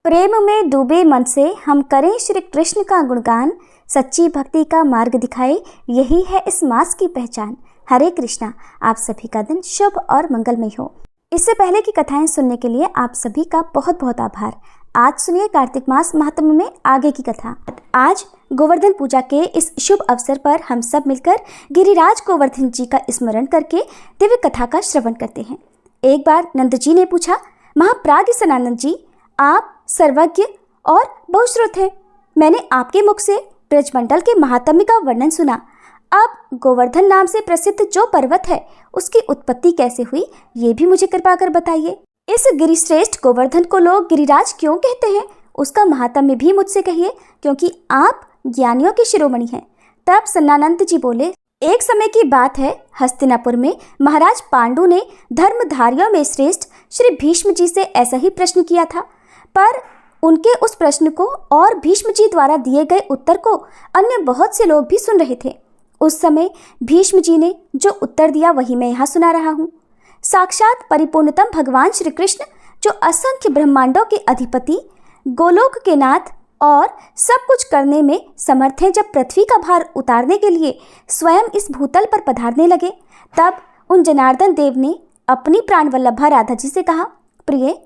प्रेम में डूबे मन से हम करें श्री कृष्ण का गुणगान, सच्ची भक्ति का मार्ग दिखाए, यही है इस मास की पहचान। हरे कृष्णा। आप सभी का दिन शुभ और मंगलमय हो। इससे पहले की कथाएं सुनने के लिए आप सभी का बहुत बहुत आभार। आज सुनिए कार्तिक मास महात्म्य में आगे की कथा। आज गोवर्धन पूजा के इस शुभ अवसर पर हम सब मिलकर गिरिराज गोवर्धन जी का स्मरण करके दिव्य कथा का श्रवण करते हैं। एक बार नंद जी ने पूछा, महाप्राज्ञ सनातन जी, आप सर्वज्ञ और बहुश्रुत हैं। मैंने आपके मुख से ब्रजमंडल के महात्म्य का वर्णन सुना। अब गोवर्धन नाम से प्रसिद्ध जो पर्वत है उसकी उत्पत्ति कैसे हुई, ये भी मुझे कृपा कर बताइए। इस गिरिश्रेष्ठ गोवर्धन को लोग गिरिराज क्यों कहते हैं, उसका महात्म्य भी मुझसे कहिए, क्योंकि आप ज्ञानियों के शिरोमणि हैं। तब सन्नानंद जी बोले, एक समय की बात है, हस्तिनापुर में महाराज पांडु ने धर्मधारियों में श्रेष्ठ श्री भीष्म जी से ऐसा ही प्रश्न किया था, पर उनके उस प्रश्न को और भीष्म जी द्वारा दिए गए उत्तर को अन्य बहुत से लोग भी सुन रहे थे। उस समय भीष्म जी ने जो उत्तर दिया वही मैं यहाँ सुना रहा हूँ। साक्षात परिपूर्णतम भगवान श्री कृष्ण, जो असंख्य ब्रह्मांडों के अधिपति, गोलोक के नाथ और सब कुछ करने में समर्थ हैं, जब पृथ्वी का भार उतारने के लिए स्वयं इस भूतल पर पधारने लगे, तब उन जनार्दन देव ने अपनी प्राण वल्लभा राधा जी से कहा, प्रिय,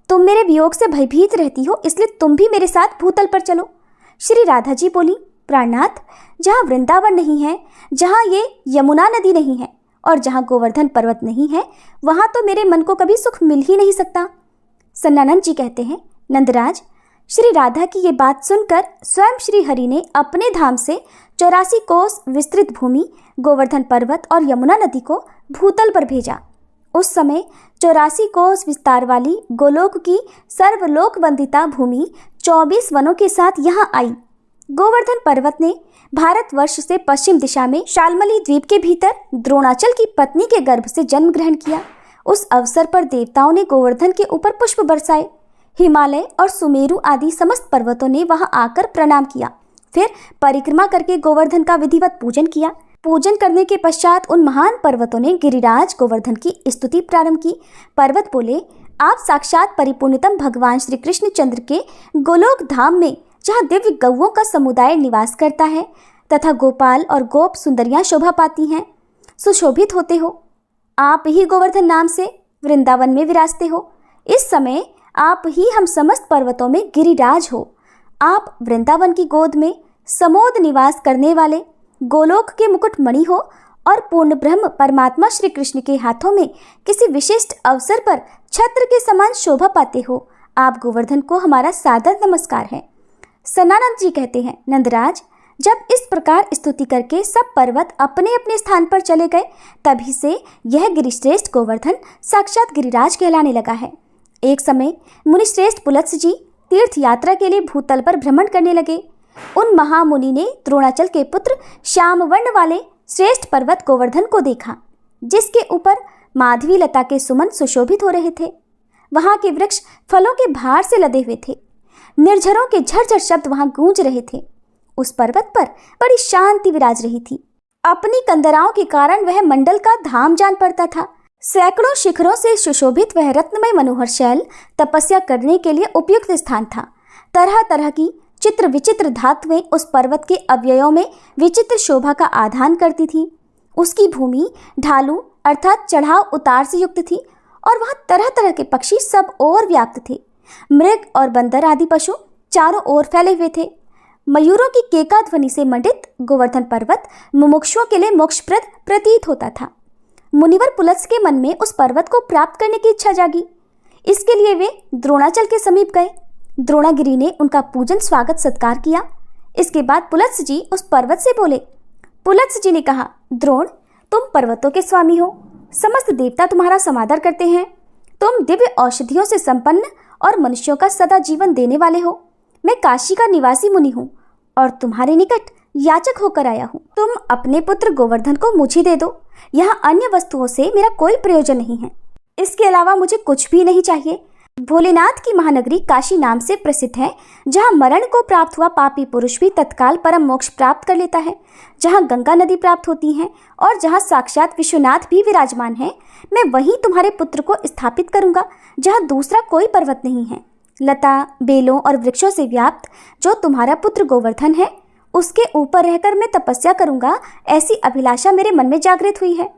तुम मेरे वियोग से भयभीत रहती हो, इसलिए तुम भी मेरे साथ भूतल पर चलो। श्री राधा जी बोली, प्राणनाथ, जहाँ वृंदावन नहीं है, जहाँ ये यमुना नदी नहीं है और जहाँ गोवर्धन पर्वत नहीं है, वहाँ तो मेरे मन को कभी सुख मिल ही नहीं सकता। सन्नानंद जी कहते हैं, नंदराज, श्री राधा की ये बात सुनकर स्वयं श्री हरि ने अपने धाम से 84 कोस विस्तृत भूमि, गोवर्धन पर्वत और यमुना नदी को भूतल पर भेजा। उस समय 84 कोस विस्तार वाली गोलोक की सर्वलोक वंदिता भूमि 24 वनों के साथ यहाँ आई। गोवर्धन पर्वत ने भारतवर्ष से पश्चिम दिशा में शाल्मली द्वीप के भीतर द्रोणाचल की पत्नी के गर्भ से जन्म ग्रहण किया। उस अवसर पर देवताओं ने गोवर्धन के ऊपर पुष्प बरसाए। हिमालय और सुमेरु आदि समस्त पर्वतों ने वहां आकर प्रणाम किया। फिर परिक्रमा करके गोवर्धन का विधिवत पूजन किया। पूजन करने के पश्चात उन महान पर्वतों ने गिरिराज गोवर्धन की स्तुति प्रारंभ की। पर्वत बोले, आप साक्षात परिपूर्णतम भगवान श्री कृष्ण चंद्र के गोलोक धाम में, जहाँ दिव्य गौओं का समुदाय निवास करता है तथा गोपाल और गोप सुंदरियां शोभा पाती हैं, सुशोभित होते हो। आप ही गोवर्धन नाम से वृंदावन में विराजते हो। इस समय आप ही हम समस्त पर्वतों में गिरिराज हो। आप वृंदावन की गोद में समोद निवास करने वाले गोलोक के मुकुट मणि हो और पूर्ण ब्रह्म परमात्मा श्री कृष्ण के हाथों में किसी विशिष्ट अवसर पर छत्र के समान शोभा पाते हो। आप गोवर्धन को हमारा सादर नमस्कार है। सन्नानंद जी कहते हैं, नंदराज, जब इस प्रकार स्तुति करके सब पर्वत अपने अपने स्थान पर चले गए, तभी से यह गिरिश्रेष्ठ गोवर्धन साक्षात गिरिराज कहलाने लगा है। एक समय मुनिश्रेष्ठ पुलत्स्य जी तीर्थ यात्रा के लिए भूतल पर भ्रमण करने लगे। उन महामुनि ने द्रोणाचल के पुत्र श्याम वर्ण वाले श्रेष्ठ पर्वत गोवर्धन को देखा, जिसके ऊपर माधवी लता के सुमन सुशोभित हो रहे थे। वहां के वृक्ष फलों के भार से लदे हुए थे। निर्झरों के झरझर शब्द वहां गूंज रहे थे। उस पर्वत पर बड़ी शांति विराज रही थी। अपनी कंदराओं के कारण वह मंडल का धाम जान पड़ता था। सैकड़ों शिखरों से सुशोभित वह रत्नमय मनोहर शैल तपस्या करने के लिए उपयुक्त स्थान था। तरह तरह की चित्र विचित्र धातुएं उस पर्वत के अवयवों में विचित्र शोभा का आधान करती थी। उसकी भूमि ढालू अर्थात चढ़ाव उतार से युक्त थी और वहां तरह तरह के पक्षी सब ओर व्याप्त थे। मृग और बंदर आदि पशु चारों ओर फैले हुए थे। मयूरों की केका ध्वनि से मंडित गोवर्धन पर्वत मुमुक्षुओं के लिए मोक्षप्रद प्रतीत होता था। मुनिवर पुलत्स्य के मन में उस पर्वत को प्राप्त करने की इच्छा जागी। इसके लिए वे द्रोणाचल के समीप गए। द्रोणागिरी ने उनका पूजन स्वागत सत्कार किया। इसके बाद पुलत्स्य जी उस पर्वत से बोले। पुलत्स्य जी ने कहा, द्रोण, तुम पर्वतों के स्वामी हो, समस्त देवता तुम्हारा समादर करते हैं। तुम दिव्य औषधियों से संपन्न और मनुष्यों का सदा जीवन देने वाले हो। मैं काशी का निवासी मुनि हूँ और तुम्हारे निकट याचक होकर आया हूँ। तुम अपने पुत्र गोवर्धन को मुझे दे दो। यहाँ अन्य वस्तुओं से मेरा कोई प्रयोजन नहीं है। इसके अलावा मुझे कुछ भी नहीं चाहिए। भोलेनाथ की महानगरी काशी नाम से प्रसिद्ध है, जहाँ मरण को प्राप्त हुआ पापी पुरुष भी तत्काल परम मोक्ष प्राप्त कर लेता है, जहाँ गंगा नदी प्राप्त होती है और जहाँ साक्षात विश्वनाथ भी विराजमान है। मैं वहीं तुम्हारे पुत्र को स्थापित करूंगा, जहाँ दूसरा कोई पर्वत नहीं है। लता, बेलों और वृक्षों से व्याप्त जो तुम्हारा पुत्र गोवर्धन है, उसके ऊपर रहकर मैं तपस्या करूंगा, ऐसी अभिलाषा मेरे मन में जागृत हुई है।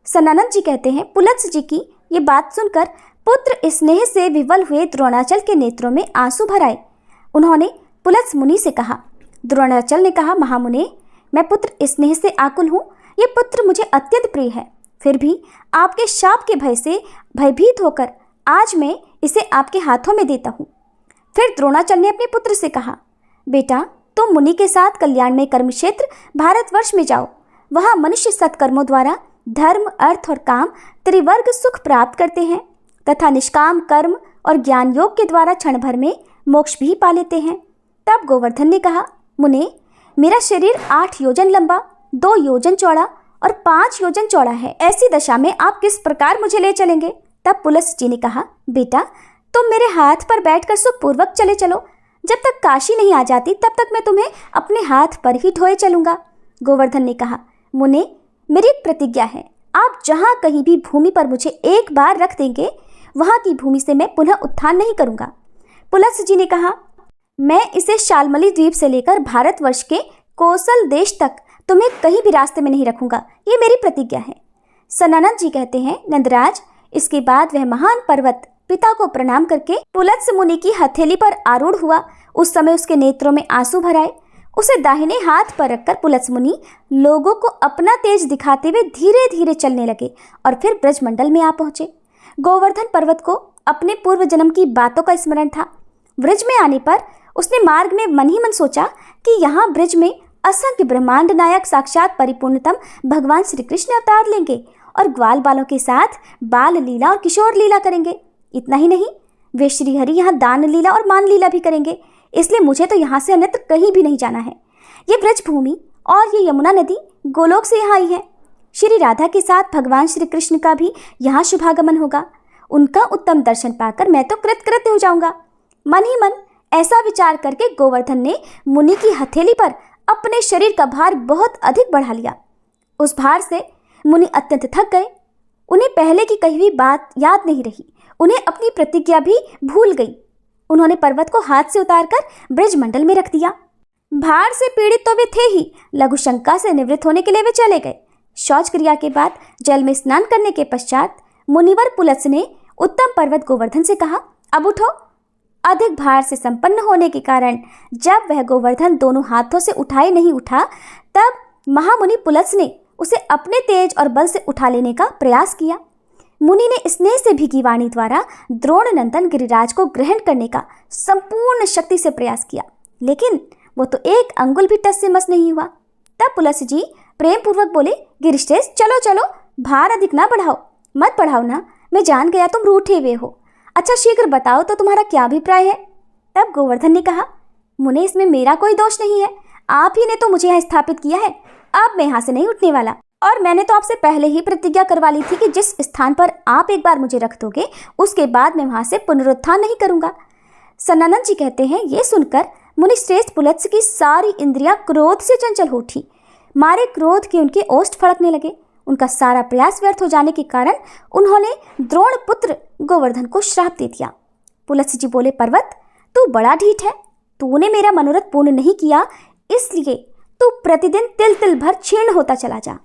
सनानंद जी कहते हैं, पुलत्स्य जी की ये बात सुनकर पुत्र स्नेह से विवल हुए द्रोणाचल के नेत्रों में आंसू भर आए। उन्होंने पुलत्स्य मुनि से कहा। द्रोणाचल ने कहा, महामुने, मैं पुत्र स्नेह से आकुल हूँ। ये पुत्र मुझे अत्यंत प्रिय है, फिर भी आपके शाप के भय से भयभीत होकर आज मैं इसे आपके हाथों में देता हूँ। फिर द्रोणाचल ने अपने पुत्र से कहा, बेटा, तुम मुनि के साथ कल्याणमय कर्म क्षेत्र भारतवर्ष में जाओ। वहाँ मनुष्य सत्कर्मों द्वारा धर्म, अर्थ और काम त्रिवर्ग सुख प्राप्त करते हैं तथा निष्काम कर्म और ज्ञान योग के द्वारा क्षण भर में मोक्ष भी पा लेते हैं। तब गोवर्धन ने कहा, मुने, मेरा शरीर 8 योजन लंबा, 2 योजन चौड़ा और 5 योजन चौड़ा है। ऐसी दशा में आप किस प्रकार मुझे ले चलेंगे? तब पुलत्स्य जी ने कहा, बेटा, तुम मेरे हाथ पर बैठकर सुखपूर्वक चले चलो। जब तक काशी नहीं आ जाती तब तक मैं तुम्हें अपने हाथ पर ही ढोए चलूंगा। गोवर्धन ने कहा, मुने, मेरी एक प्रतिज्ञा है, आप जहाँ कहीं भी भूमि पर मुझे एक बार रख देंगे, वहाँ की भूमि से मैं पुनः उत्थान नहीं करूंगा। पुलत्स्य जी ने कहा, मैं इसे शाल्मली द्वीप से लेकर भारतवर्ष के कोसल देश तक तुम्हें कहीं भी रास्ते में नहीं रखूंगा, ये मेरी प्रतिज्ञा है। सनानंद जी कहते हैं, नंदराज, इसके बाद वह महान पर्वत पिता को प्रणाम करके पुलत्स्य मुनि की हथेली पर आरूढ़ हुआ। उस समय उसके नेत्रों में आंसू भर आए। उसे दाहिने हाथ पर रखकर पुलत्स्य मुनि लोगों को अपना तेज दिखाते हुए धीरे धीरे चलने लगे और फिर ब्रजमंडल में आ पहुंचे। गोवर्धन पर्वत को अपने पूर्व जन्म की बातों का स्मरण था। ब्रज में आने पर उसने मार्ग में मन ही मन सोचा कि यहाँ ब्रज में असंख्य ब्रह्मांड नायक साक्षात परिपूर्णतम भगवान श्री कृष्ण अवतार लेंगे और ग्वाल बालों के साथ बाल लीला और किशोर लीला करेंगे। इतना ही नहीं, वे श्रीहरि यहाँ दान लीला और मान लीला भी करेंगे। इसलिए मुझे तो यहाँ से अन्यत्र कहीं भी नहीं जाना है। ये ब्रज भूमि और ये यमुना नदी गोलोक से यहाँ आई है। श्री राधा के साथ भगवान श्री कृष्ण का भी यहाँ शुभागमन होगा। उनका उत्तम दर्शन पाकर मैं तो कृतकृत्य हो जाऊंगा। मन ही मन ऐसा विचार करके गोवर्धन ने मुनि की हथेली पर अपने शरीर का भार बहुत अधिक बढ़ा लिया। उस भार से मुनि अत्यंत थक गए। उन्हें पहले की कही हुई बात याद नहीं रही। उन्हें अपनी प्रतिज्ञा भी भूल गई। उन्होंने पर्वत को हाथ से उतारकर ब्रजमंडल में रख दिया। भार से पीड़ित तो वे थे ही, लघु शंका से निवृत्त होने के लिए वे चले गए। शौच क्रिया के बाद जल में स्नान करने के पश्चात मुनिवर पुलत्स्य ने उत्तम पर्वत गोवर्धन से कहा, अब उठो। अधिक भार से संपन्न होने के कारण जब वह गोवर्धन दोनों हाथों से उठाए नहीं उठा, तब महामुनि पुलत्स्य ने उसे अपने तेज और बल से उठा लेने का प्रयास किया। मुनि ने स्नेह से भीगी वाणी द्वारा द्रोण नंदन गिरिराज को ग्रहण करने का संपूर्ण शक्ति से प्रयास किया, लेकिन वो तो एक अंगुल भी टस से मस नहीं हुआ। तब पुलत्स्य जी प्रेम पूर्वक बोले, गिरिश्रेष्ठ, चलो चलो, भार अधिक ना बढ़ाओ। मत बढ़ाओ ना, मैं जान गया तुम रूठे हुए हो। अच्छा शीघ्र बताओ तो तुम्हारा क्या अभिप्राय है? तब गोवर्धन ने कहा, मुने, इसमें मेरा कोई दोष नहीं है। आप ही ने तो मुझे यहाँ स्थापित किया है। अब मैं यहाँ से नहीं उठने वाला। और मैंने तो आपसे पहले ही प्रतिज्ञा करवा ली थी कि जिस स्थान पर आप एक बार मुझे रख दोगे, उसके बाद मैं वहाँ से पुनरुत्थान नहीं करूँगा। सनानंद जी कहते हैं, ये सुनकर मुनि श्रेष्ठ पुलत्स्य की सारी इंद्रियां क्रोध से चंचल हो उठी। मारे क्रोध के उनके ओष्ठ फड़कने लगे। उनका सारा प्रयास व्यर्थ हो जाने के कारण उन्होंने द्रोण पुत्र गोवर्धन को श्राप दे दिया। पुलत्स्य जी बोले, पर्वत, तू बड़ा ढीठ है। तूने मेरा मनोरथ पूर्ण नहीं किया, इसलिए तू प्रतिदिन तिल तिल भर क्षीण होता चला जा।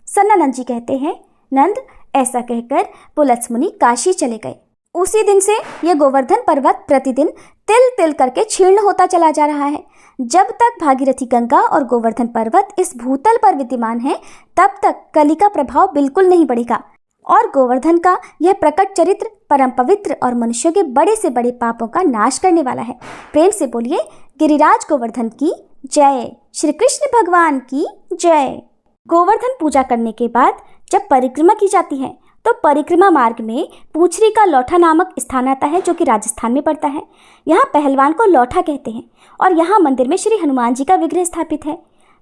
सनानंद जी कहते हैं, नंद, ऐसा कहकर पुलत्स्य मुनि काशी चले गए। उसी दिन से यह गोवर्धन पर्वत प्रतिदिन तिल तिल करके क्षीर्ण होता चला जा रहा है। जब तक भागीरथी गंगा और गोवर्धन पर्वत इस भूतल पर विद्यमान है, तब तक कली का प्रभाव बिल्कुल नहीं बढ़ेगा और गोवर्धन का यह प्रकट चरित्र परम पवित्र और मनुष्यों के बड़े से बड़े पापों का नाश करने वाला है। प्रेम से बोलिए, गिरिराज गोवर्धन की जय। श्री कृष्ण भगवान की जय। गोवर्धन पूजा करने के बाद जब परिक्रमा की जाती है तो परिक्रमा मार्ग में पूछरी का लौठा नामक स्थान आता है, जो कि राजस्थान में पड़ता है। यहाँ पहलवान को लौठा कहते हैं और यहाँ मंदिर में श्री हनुमान जी का विग्रह स्थापित है।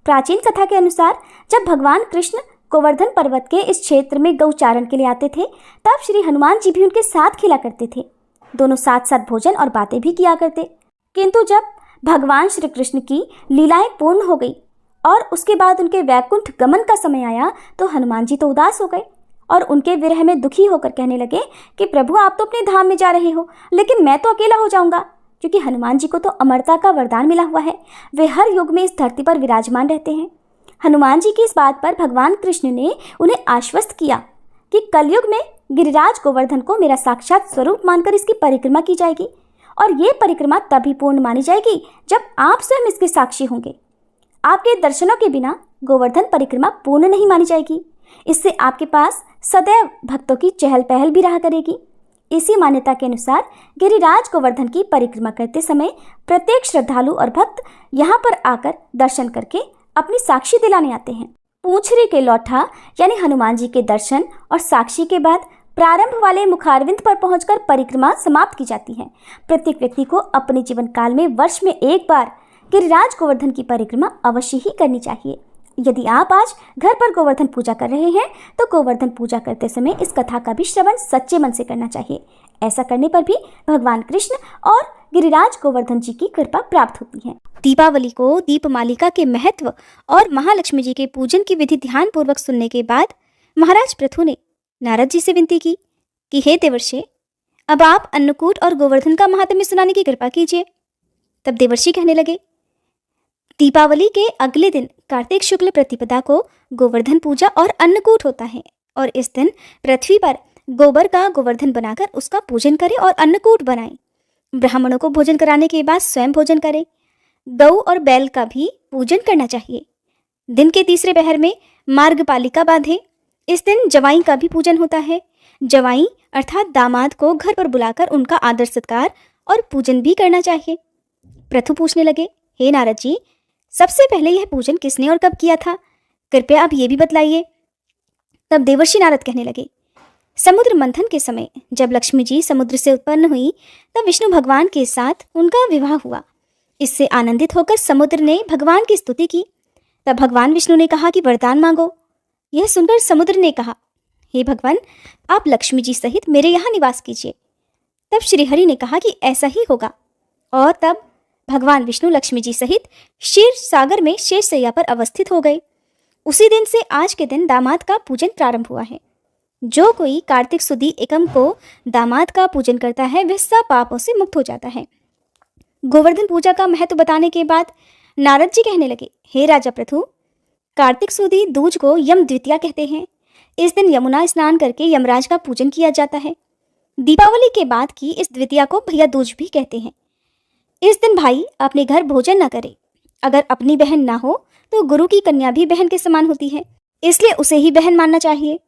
प्राचीन कथा के अनुसार जब भगवान कृष्ण गोवर्धन पर्वत के इस क्षेत्र में गौचारण के लिए आते थे, तब श्री हनुमान जी भी उनके साथ खेला करते थे। दोनों साथ साथ भोजन और बातें भी किया करते। किंतु जब भगवान श्री कृष्ण की लीलाएं पूर्ण हो गई और उसके बाद उनके वैकुंठ गमन का समय आया, तो हनुमान जी तो उदास हो गए और उनके विरह में दुखी होकर कहने लगे कि प्रभु आप तो अपने धाम में जा रहे हो, लेकिन मैं तो अकेला हो जाऊंगा, क्योंकि हनुमान जी को तो अमरता का वरदान मिला हुआ है। वे हर युग में इस धरती पर विराजमान रहते हैं। हनुमान जी की इस बात पर भगवान कृष्ण ने उन्हें आश्वस्त किया कि कलयुग में गिरिराज गोवर्धन को मेरा साक्षात स्वरूप मानकर इसकी परिक्रमा की जाएगी, और ये परिक्रमा तभी पूर्ण मानी जाएगी जब आप स्वयं इसके साक्षी होंगे। आपके दर्शनों के बिना गोवर्धन परिक्रमा पूर्ण नहीं मानी जाएगी। इससे आपके पास सदैव भक्तों की चहल पहल भी रहा करेगी। इसी मान्यता के अनुसार गिरिराज गोवर्धन की परिक्रमा करते समय प्रत्येक श्रद्धालु और भक्त यहाँ पर आकर दर्शन करके अपनी साक्षी दिलाने आते हैं। पूंछरी के लौठा यानी हनुमान जी के दर्शन और साक्षी के बाद प्रारंभ वाले मुखारविंद पर पहुंचकर परिक्रमा समाप्त की जाती है। प्रत्येक व्यक्ति को अपने जीवन काल में वर्ष में एक बार गिरिराज गोवर्धन की परिक्रमा अवश्य ही करनी चाहिए। यदि आप आज घर पर गोवर्धन पूजा कर रहे हैं तो गोवर्धन पूजा करते समय इस कथा का भी श्रवण सच्चे मन से करना चाहिए। ऐसा करने पर भी भगवान कृष्ण और गिरिराज गोवर्धन जी की कृपा प्राप्त होती है। दीपावली को दीपमालिका के महत्व और महालक्ष्मी जी के पूजन की विधि ध्यान पूर्वक सुनने के बाद महाराज पृथु ने नारद जी से विनती की कि हे देवर्षि, अब आप अन्नकूट और गोवर्धन का महात्म्य सुनाने की कृपा कीजिए। तब देवर्षि कहने लगे, दीपावली के अगले दिन कार्तिक शुक्ल प्रतिपदा को गोवर्धन पूजा और अन्नकूट होता है, और इस दिन पृथ्वी पर गोबर का गोवर्धन बनाकर उसका पूजन करें और अन्नकूट बनाएं। ब्राह्मणों को भोजन कराने के बाद स्वयं भोजन करें। गौ और बैल का भी पूजन करना चाहिए। दिन के तीसरे पहर में मार्गपालिका बांधे। इस दिन जवाई का भी पूजन होता है। जवाई अर्थात दामाद को घर पर बुलाकर उनका आदर सत्कार और पूजन भी करना चाहिए। पृथु पूछने लगे, हे नारद जी, सबसे पहले यह पूजन किसने और कब किया था? कृपया आप ये भी बतलाइए। तब देवर्षि नारद कहने लगे, समुद्र मंथन के समय जब लक्ष्मी जी समुद्र से उत्पन्न हुई तब विष्णु भगवान के साथ उनका विवाह हुआ। इससे आनंदित होकर समुद्र ने भगवान की स्तुति की। तब भगवान विष्णु ने कहा कि वरदान मांगो। यह सुनकर समुद्र ने कहा, हे भगवान, आप लक्ष्मी जी सहित मेरे यहाँ निवास कीजिए। तब श्रीहरि ने कहा कि ऐसा ही होगा, और तब भगवान विष्णु लक्ष्मी जी सहित क्षीर सागर में शेषशैया पर अवस्थित हो गए। उसी दिन से आज के दिन दामाद का पूजन प्रारंभ हुआ है। जो कोई कार्तिक सुदी एकम को दामाद का पूजन करता है वह सब पापों से मुक्त हो जाता है। गोवर्धन पूजा का महत्व बताने के बाद नारद जी कहने लगे, हे राजा पृथु, कार्तिक सुदी दूज को यम द्वितीया कहते हैं। इस दिन यमुना स्नान करके यमराज का पूजन किया जाता है। दीपावली के बाद की इस द्वितीया को भैया दूज भी कहते हैं। इस दिन भाई अपने घर भोजन न करे। अगर अपनी बहन ना हो तो गुरु की कन्या भी बहन के समान होती है, इसलिए उसे ही बहन मानना चाहिए।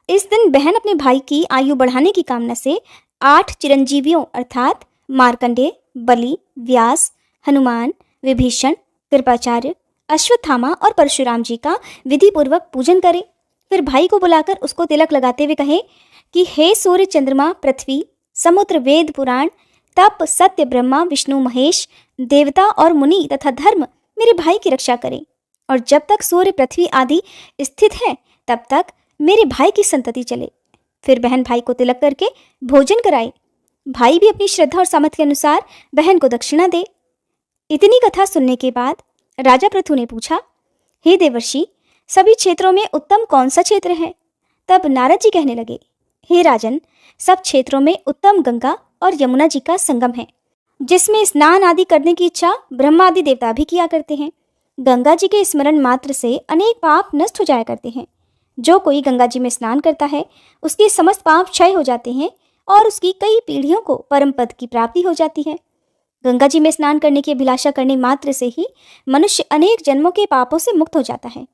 इस दिन बहन अपने भाई की आयु बढ़ाने की कामना से 8 चिरंजीवियों अर्थात मार्कंडेय, बलि, व्यास, हनुमान, विभीषण, कृपाचार्य, अश्वत्थामा और परशुराम जी का विधि पूर्वक पूजन करे। फिर भाई को बुलाकर उसको तिलक लगाते हुए कहे कि हे सूर्य, चंद्रमा, पृथ्वी, समुद्र, वेद, पुराण, तप, सत्य, ब्रह्मा, विष्णु, महेश, देवता और मुनि तथा धर्म मेरे भाई की रक्षा करें, और जब तक सूर्य, पृथ्वी आदि स्थित है तब तक मेरे भाई की संतति चले। फिर बहन भाई को तिलक करके भोजन कराए। भाई भी अपनी श्रद्धा और सामर्थ्य के अनुसार बहन को दक्षिणा दे। इतनी कथा सुनने के बाद राजा पृथु ने पूछा, हे देवर्षि, सभी क्षेत्रों में उत्तम कौन सा क्षेत्र है? तब नारद जी कहने लगे, हे राजन, सब क्षेत्रों में उत्तम गंगा और यमुना जी का संगम है, जिसमें स्नान आदि करने की इच्छा ब्रह्मा आदि देवता भी किया करते हैं। गंगा जी के स्मरण मात्र से अनेक पाप नष्ट हो जाया करते हैं। जो कोई गंगा जी में स्नान करता है उसके समस्त पाप क्षय हो जाते हैं और उसकी कई पीढ़ियों को परम पद की प्राप्ति हो जाती है। गंगा जी में स्नान करने की अभिलाषा करने मात्र से ही मनुष्य अनेक जन्मों के पापों से मुक्त हो जाता है।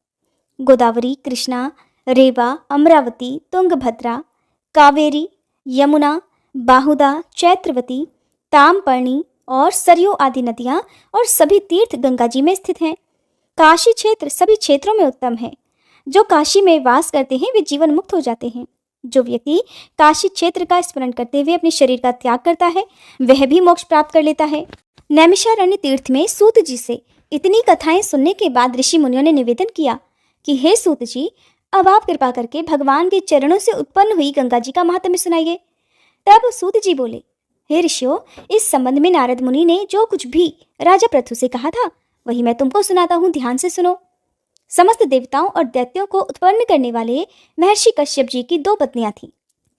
गोदावरी, कृष्णा, रेवा, अमरावती, तुंगभद्रा, कावेरी, यमुना, बाहुदा, चैत्रवती, तामपर्णी और सरयू आदि नदियाँ और सभी तीर्थ गंगा जी में स्थित हैं। काशी क्षेत्र सभी क्षेत्रों में उत्तम है। जो काशी में वास करते हैं वे जीवन मुक्त हो जाते हैं। जो व्यक्ति काशी क्षेत्र का स्मरण करते हुए अपने शरीर का त्याग करता है वह भी मोक्ष प्राप्त कर लेता है। नैमिषारण्य तीर्थ में सूत जी से इतनी कथाएं सुनने के बाद ऋषि मुनियों ने निवेदन किया कि हे सूत जी, अब आप कृपा करके भगवान के चरणों से उत्पन्न हुई गंगा जी का महात्म्य सुनाइए। तब सूत जी बोले, हे ऋषियों, इस संबंध में नारद मुनि ने जो कुछ भी राजा पृथु से कहा था वही मैं तुमको सुनाता हूँ, ध्यान से सुनो। समस्त देवताओं और दैत्यों को उत्पन्न करने वाले महर्षि कश्यप जी की दो पत्नियां थीं।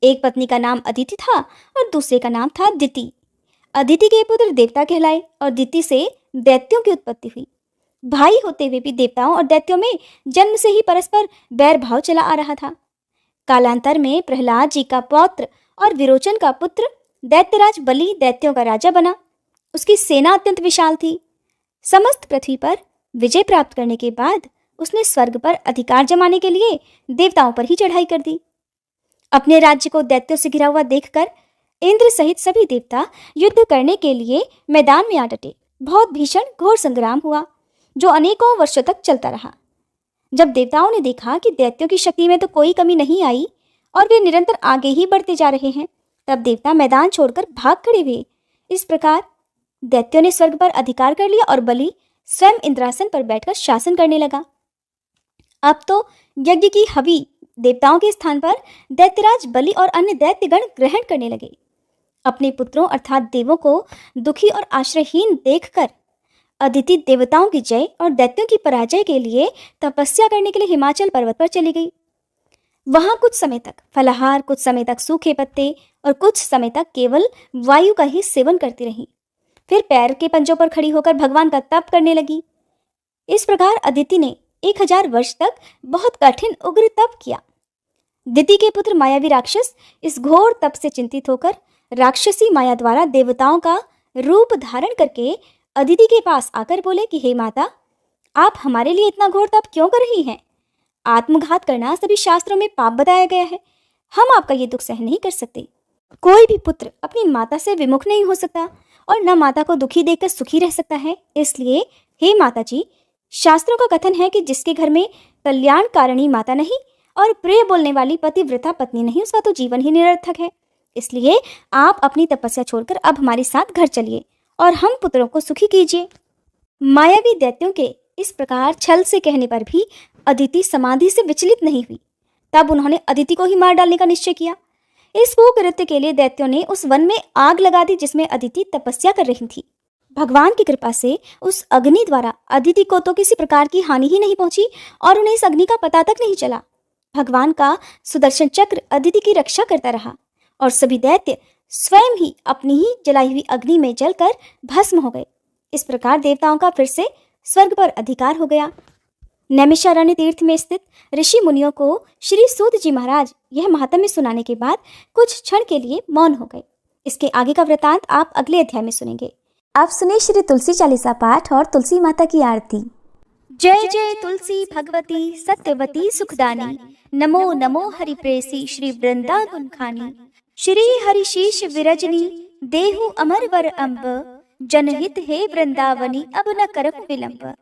एक पत्नी का नाम अदिति था और दूसरे का नाम था दिति। अदिति के पुत्र देवता कहलाए और दिति से दैत्यों की उत्पत्ति हुई। भाई होते हुए भी देवताओं और दैत्यों में जन्म से ही परस्पर बैर भाव चला आ रहा था। कालांतर में प्रहलाद जी का पौत्र और विरोचन का पुत्र दैत्यराज बलि दैत्यों का राजा बना। उसकी सेना अत्यंत विशाल थी। समस्त पृथ्वी पर विजय प्राप्त करने के बाद उसने स्वर्ग पर अधिकार जमाने के लिए देवताओं पर ही चढ़ाई कर दी। अपने राज्य को दैत्यों से घिरा हुआ देखकर इंद्र सहित सभी देवता युद्ध करने के लिए मैदान में आ डटे। बहुत भीषण घोर संग्राम हुआ जो अनेकों वर्षों तक चलता रहा। जब देवताओं ने देखा कि दैत्यों की शक्ति में तो कोई कमी नहीं आई और वे निरंतर आगे ही बढ़ते जा रहे हैं, तब देवता मैदान छोड़कर भाग खड़े हुए। इस प्रकार दैत्यों ने स्वर्ग पर अधिकार कर लिया और बलि स्वयं इंद्रासन पर बैठकर शासन करने लगा। अब तो यज्ञ की हवि देवताओं के स्थान पर दैत्यराज बलि और अन्य दैत्यगण ग्रहण करने लगे। अपने पुत्रों अर्थात देवों को दुखी और आश्रयहीन देखकर अदिति देवताओं की जय और दैत्यों की पराजय के लिए तपस्या करने के लिए हिमाचल पर्वत पर चली गई। वहां कुछ समय तक फलाहार, कुछ समय तक सूखे पत्ते और कुछ समय तक केवल वायु का ही सेवन करती रही। फिर पैर के पंजों पर खड़ी होकर भगवान का तप करने लगी। इस प्रकार अदिति ने 1000 वर्ष तक बहुत कठिन उग्र तप किया। दिति के पुत्र मायावी राक्षस इस घोर तप से चिंतित होकर राक्षसी माया द्वारा देवताओं का रूप धारण करके अदिति के पास आकर बोले कि हे माता, आप हमारे लिए इतना घोर तप क्यों कर रही हैं? आत्मघात करना सभी शास्त्रों में पाप बताया गया है। हम आपका ये दुख सहन नहीं कर सकते। कोई भी पुत्र अपनी माता से विमुख नहीं हो सकता और न माता को दुखी देखकर सुखी रह सकता है। इसलिए हे माता जी, शास्त्रों का कथन है कि जिसके घर में कल्याणकारिणी माता नहीं और प्रिय बोलने वाली पतिव्रता पत्नी नहीं, उसका तो जीवन ही निरर्थक है। इसलिए आप अपनी तपस्या छोड़कर अब हमारे साथ घर चलिए और हम पुत्रों को सुखी कीजिए। मायावी दैत्यों के इस प्रकार छल से कहने पर भी अदिति समाधि से विचलित नहीं हुई। तब उन्होंने अदिति को ही मार डालने का निश्चय किया। इस कुकृत्य के लिए दैत्यों ने उस वन में आग लगा दी जिसमें अदिति तपस्या कर रही थी। भगवान की कृपा से उस अग्नि द्वारा अदिति को तो किसी प्रकार की हानि ही नहीं पहुंची और उन्हें इस अग्नि का पता तक नहीं चला। भगवान का सुदर्शन चक्र अदिति की रक्षा करता रहा और सभी दैत्य स्वयं ही अपनी ही जलाई हुई अग्नि में जलकर भस्म हो गए। इस प्रकार देवताओं का फिर से स्वर्ग पर अधिकार हो गया। नैमिषारण्य तीर्थ में स्थित ऋषि मुनियों को श्री सूत जी महाराज यह महात्म्य सुनाने के बाद कुछ क्षण के लिए मौन हो गए। इसके आगे का वृतांत आप अगले अध्याय में सुनेंगे। आप सुने श्री तुलसी चालीसा पाठ और तुलसी माता की आरती। जय जय तुलसी भगवती सत्यवती सुखदानी, नमो नमो हरि प्रेसी श्री वृंदा गुणखानी। श्री हरिशीष विरजनी देहु अमर वर अम्ब, जनहित हे वृंदावनी अब न करहु विलंब।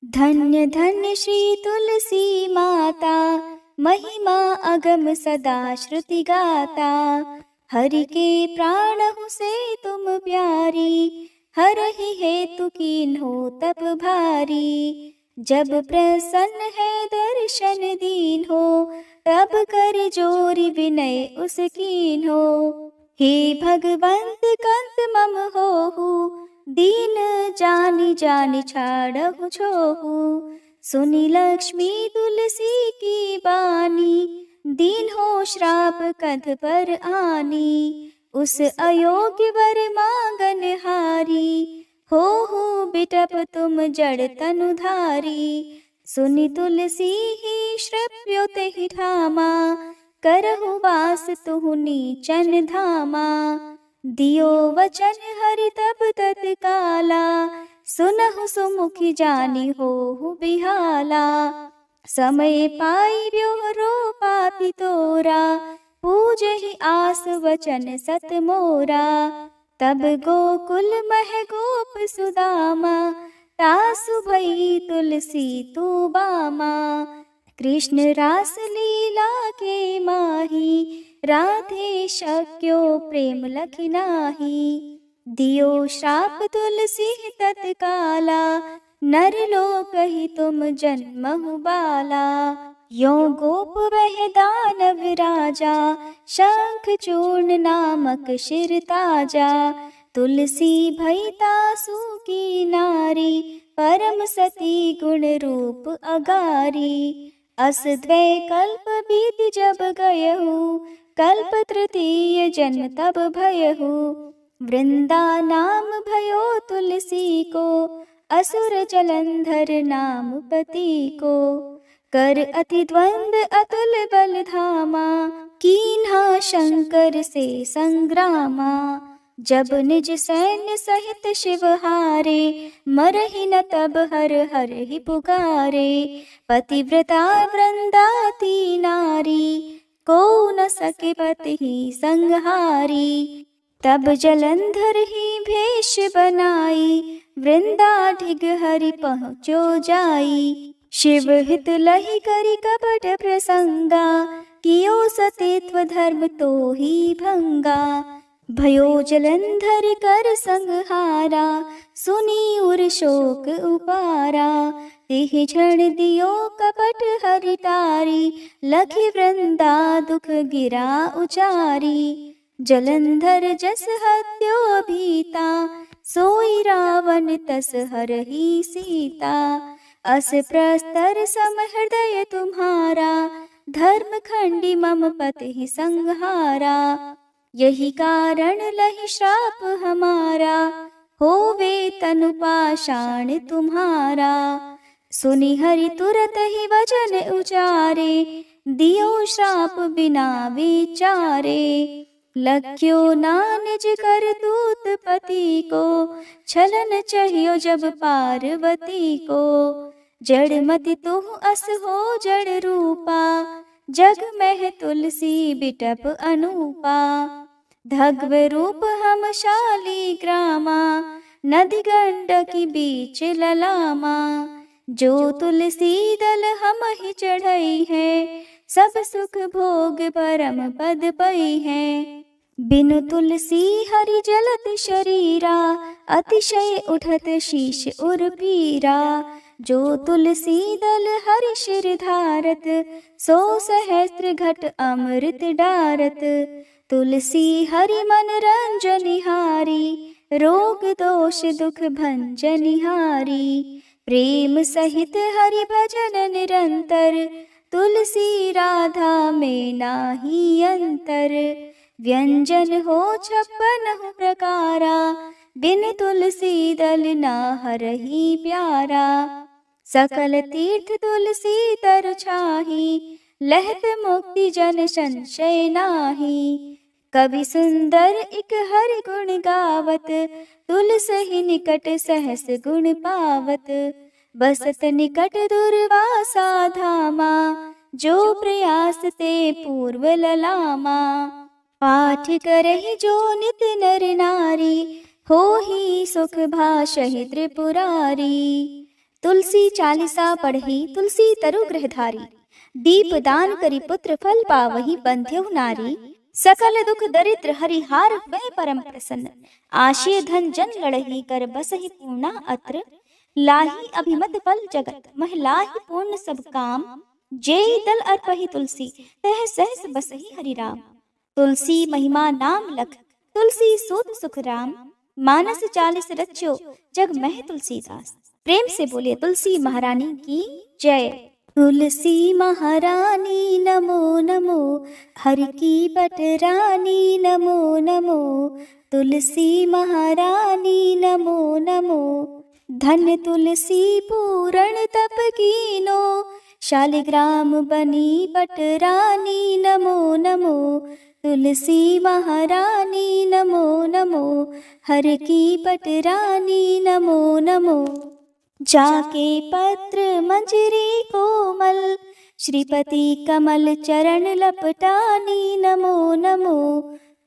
धन्य धन्य श्री तुलसी माता, महिमा अगम सदा श्रुति गाता। हरि के प्राणहु से तुम प्यारी, हरहि हेतु कीन्हो तप भारी। जब प्रसन्न है दर्शन दीन हो, तब कर जोरी विनय उस कीन्हो। हे भगवंत कंत मम होहु, दीन जानि जानि छाड़हु छोहु। सुनि लक्ष्मी तुलसी की बानी, दीन हो श्राप कध पर आनी। उस अयोग्य वर मांगन हारी, हो बिटप तुम जड़ तनुधारी। सुनि तुलसी ही श्रव्यो तेहि ठामा, करहु वास तुहु नीचन धामा। दियो वचन हरि तब तत्काला, सुनहु सुमुखी जानी होहु बिहाला। समय पाई ब्योहरो पाति तोरा, पूजहि आस वचन सत मोरा। तब गोकुल मह गोप सुदामा, तासु भई तुलसी तू बामा। कृष्ण रास लीला के माही, राधे शक्यो प्रेम लखि नाही। दियो श्राप तुलसी तत्काला, नर लोक ही तुम जन्महु बाला। यो गोप वह दानव राजा, शंख चूर्ण नामक शिर ताजा। तुलसी भई तासु की नारी, परम सती गुण रूप अगारी। अस द्वै कल्प बीति जब गयहु, कल्प तृतीय जन्म तब भयहु। वृंदा नाम भयो तुलसी को, असुर जलंधर नाम पति को। कर अति द्वंद अतुल बल धामा, कीन्हा शंकर से संग्रामा। जब निज सैन्य सहित शिव हारे, मरहि न तब हर हर ही पुकारे। पतिव्रता वृंदाती नारी, को न सके पति ही संहारी। तब जलंधर ही भेष बनाई, वृंदा ढिग हरि पहुँचो जाई। शिव हित लहि करि कपट प्रसंगा, कियो सतीत्व धर्म तो ही भंगा। भयो जलंधर कर संहारा, सुनी उर शोक उपारा। तिह क्षण दियो कपट हरि तारी, लखि वृंदा दुख गिरा उचारी। जलंधर जस हत्यो भीता, सोई रावण तस हरहि सीता। अस प्रस्तर सम हृदय तुम्हारा, धर्म खंडी मम पति संहारा। यही कारण लहि श्राप हमारा, होवे तनु पाषाण तुम्हारा। सुनि हरि तुरत ही वचन उचारे, दियो श्राप बिना विचारे। लख्यो ना निज कर दूत पति को, छलन चाहियो जब पार्वती को। जड़मति तुह अस हो जड़ रूपा, जग में तुलसी बिटप अनूपा। धग्व रूप हम शाली ग्रामा, नदी गंडकी बीच ललामा। जो तुलसी दल हम ही चढ़ई है, सब सुख भोग परम पद पई है। बिनु तुलसी हरि जलत शरीरा, अतिशय उठत शीश उर पीरा। जो तुलसी दल हरि शिर धारत, सो सहस्त्र घट अमृत डारत। तुलसी हरि मन रंजनिहारी, रोग दोष दुख भंजनिहारी। प्रेम सहित हरि भजन निरंतर, तुलसी राधा में नाही अंतर। व्यंजन हो 56 प्रकारा, बिन तुलसी दल ना हरहि प्यारा। सकल तीर्थ तुलसी तर छाही, लहत मुक्ति जन संशय नाही। कवि सुंदर इक हरि गुण गावत, तुलसी निकट सहस गुण पावत। बसत निकट दुर्वासा धामा, जो प्रयास ते पूर्व ललामा। पाठ करहि जो नित नर नारी, होहि सुख भाषहि त्रिपुरारी। तुलसी चालीसा पढ़ी तुलसी तरु गृहधारी, दीप दान करी पुत्र फल पावहि बंध्यु नारी। सकल दुख दरिद्र हरिहार वह परम प्रसन्न, आशय धन जन लड़ही कर बसहि पूर्णा अत्र। लाही अभिमत फल जगत, महिलाहि पूर्ण सब काम। जेहि दल अर्पहि तुलसी, तह सहस बसहि हरि राम। तुलसी महिमा नाम लख, तुलसी सूत सुख राम। मानस 40 रच्यो, जग मह तुलसीदास। प्रेम से बोलिए तुलसी महारानी की जय। तुलसी महारानी नमो नमो, हरि की बटरानी नमो नमो। तुलसी महारानी नमो नमो, धन तुलसी पूरण तप कीनो। शालिग्राम बनी बटरानी नमो नमो। तुलसी महारानी नमो नमो, हरि की बटरानी नमो नमो। जाके पत्र मंजरी कोमल, श्रीपति कमल चरण लपटानी नमो नमो।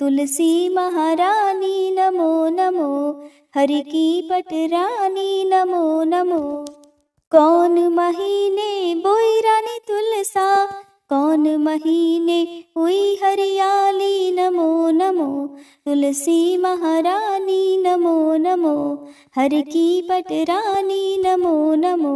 तुलसी महारानी नमो नमो, हरि की बटरानी नमो नमो। कौन महीने बोई रानी तुलसा, कौन महीने हुई हरियाली नमो नमो। तुलसी महारानी नमो नमो, हरि की बटरानी नमो नमो।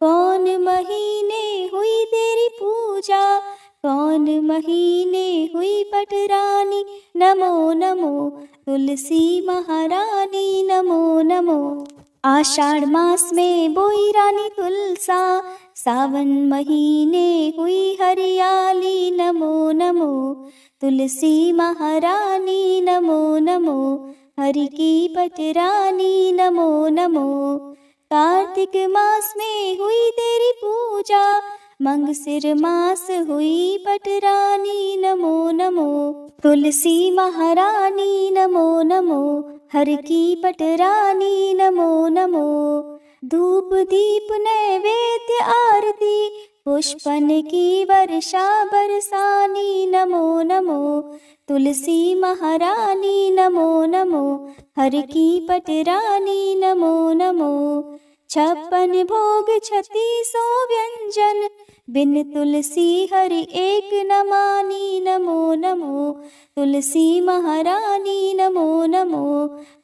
कौन महीने हुई तेरी पूजा, कौन महीने हुई बटरानी नमो नमो। तुलसी महारानी नमो नमो। आषाढ़ मास में बोई रानी तुलसा, सावन महीने हुई हरियाली। नमो नमो तुलसी महारानी, नमो नमो हरि की पटरानी। नमो नमो कार्तिक मास में हुई तेरी पूजा, मंगसिर मास हुई पटरानी। नमो नमो तुलसी महारानी, नमो नमो हर की पटरानी। नमो नमो धूप दीप नैवेद्य आरती, पुष्पन की वर्षा बरसानी। नमो नमो तुलसी महारानी, नमो नमो हर की पटरानी। नमो नमो 56 भोग 36 व्यंजन, बिन तुलसी हरि एक न मानी। नमो नमो तुलसी महारानी, नमो नमो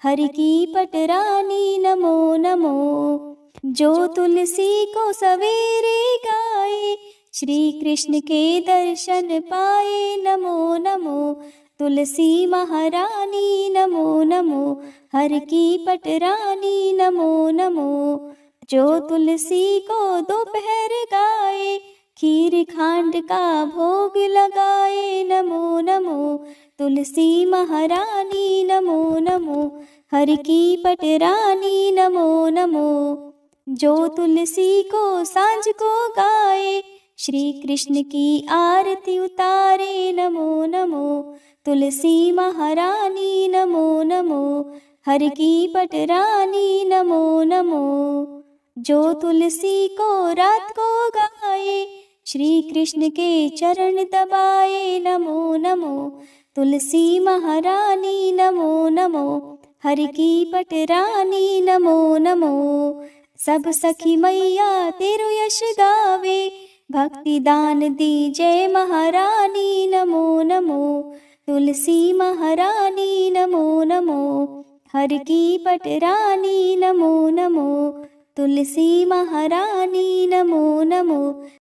हरि की पटरानी। नमो नमो जो तुलसी को सवेरे गाए, श्री कृष्ण के दर्शन पाए। नमो नमो तुलसी महारानी, नमो नमो हर की पटरानी। नमो नमो जो तुलसी को दोपहर गाए, खीर खांड का भोग लगाए। नमो नमो तुलसी महारानी, नमो नमो हर की पटरानी। नमो नमो जो तुलसी को सांझ को गाए, श्री कृष्ण की आरती उतारे। नमो नमो तुलसी महारानी, नमो नमो हर की पटरानी। नमो नमो जो तुलसी को रात को गाए, श्री कृष्ण के चरण दबाए। नमो नमो तुलसी महारानी, नमो नमो हर की पटरानी। नमो नमो सब सखी मैया तेरो यश गावे, भक्ति दान दी जय महारानी। नमो नमो तुलसी महारानी, नमो नमो हर की पटरानी। नमो नमो तुलसी महारानी, नमो नमो